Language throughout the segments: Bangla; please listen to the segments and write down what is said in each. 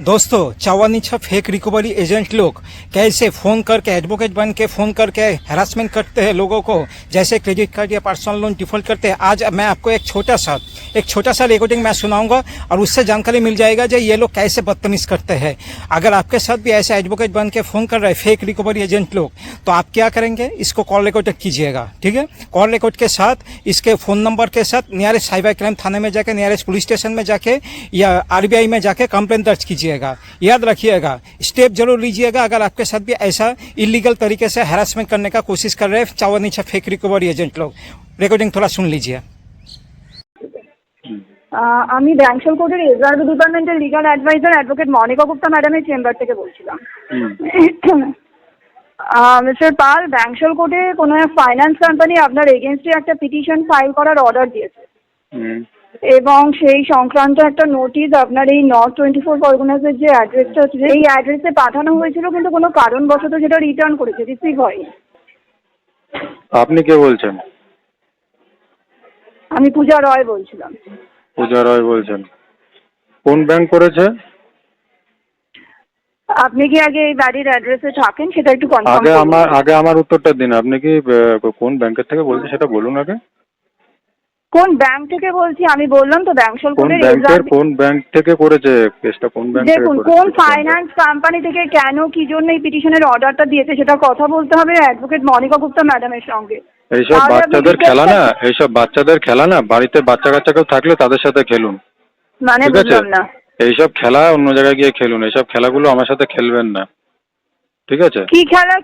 दोस्तों चौवानीछा फेक रिकवरी एजेंट लोग कैसे फ़ोन करके एडवोकेट बन के फ़ोन करके हैरासमेंट करते हैं लोगों को, जैसे क्रेडिट कार्ड या पर्सनल लोन डिफ़ॉल्ट करते हैं। आज मैं आपको एक छोटा सा रिकॉर्डिंग मैं सुनाऊंगा और उससे जानकारी मिल जाएगा जो ये लोग कैसे बदतमीज़ करते हैं। अगर आपके साथ भी ऐसे एडवोकेट बन के फ़ोन कर रहे हैं फेक रिकवरी एजेंट लोग, तो आप क्या करेंगे, इसको कॉल रिकॉर्ड कीजिएगा, ठीक है। कॉल रिकॉर्ड के साथ इसके फ़ोन नंबर के साथ नियरेस्ट साइबर क्राइम थाने में जाके, नियरेस्ट पुलिस स्टेशन में जाके या आरबीआई में जाके कंप्लेंट दर्ज कीजिएगा। याद रखिएगा, स्टेप जरूर लीजिएगा अगर आपके साथ भी ऐसा इलीगल तरीके से हैरासमेंट करने का कोशिश कर रहे हैं चौवानीछा फेक रिकवरी एजेंट लोग। रिकॉर्डिंग थोड़ा सुन लीजिए। আমি ব্যাংশাল কোর্টের রিজার্ভ ডিপার্টমেন্টের legal adviser advocate Monika Gupta ম্যাডামের চেম্বার থেকে বলছিলাম। মিস্টার পাল, ব্যাংশাল কোর্টে কোনো এক ফাইন্যান্স কোম্পানি আপনার এগেনস্টে একটা পিটিশন ফাইল করার অর্ডার দিয়েছে এবং সেই সংক্রান্ত একটা নোটিশ আপনার এই নর্থ 24 পরগনাসের যে অ্যাড্রেসটা আছে এই অ্যাড্রেসে পাঠানো হয়েছিল, কিন্তু কোনো কারণবশত সেটা রিটার্ন করেছে, রিসিভ হয়নি। আপনি কে বলছেন? আমি পূজা রয় বলছিলাম। পূজা রয় বলছেন? কোন ব্যাংক করেছে? আপনি কি আগে এই বাড়ির অ্যাড্রেসে থাকেন সেটা একটু কনফার্ম করুন। আগে আমার উত্তরটা দিন। আপনি কি কোন ব্যাংকের থেকে বলছেন সেটা বলুন আগে। কোন ব্যাংক থেকে বলছি আমি বললাম তো, ব্যাংশাল কোর্টের কোন ব্যাংক থেকে করেছে কেসটা? কোন ব্যাংক থেকে দেখুন, করেছে? কোন ফাইন্যান্স কোম্পানি থেকে কেন কি জন্য এই পিটিশনের অর্ডারটা দিয়েছে সেটা কথা বলতে হবে অ্যাডভোকেট মনিকা গুপ্তা ম্যাডামের সঙ্গে। এইসব বাচ্চাদের খেলা না, বাড়িতে বাচ্চা কাচ্চা কেউ থাকলে তাদের সাথে খেলুন, মানে ঠিক আছে? বুঝলাম না। এইসব খেলা অন্য জায়গায় গিয়ে খেলুন, এইসব খেলাগুলো আমার সাথে খেলবেন না, ঠিক আছে? কি খেলা?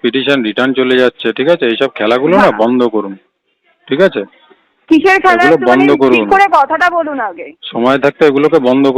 পিটিশন রিটার্ন চলে যাচ্ছে, ঠিক আছে? এইসব খেলাগুলো না বন্ধ করুন, ঠিক আছে? কিসের খেলা? এগুলো বন্ধ করুন, ঠিক করে কথাটা বলুন আগে। সময় থাকতে এগুলোকে বন্ধ করুন।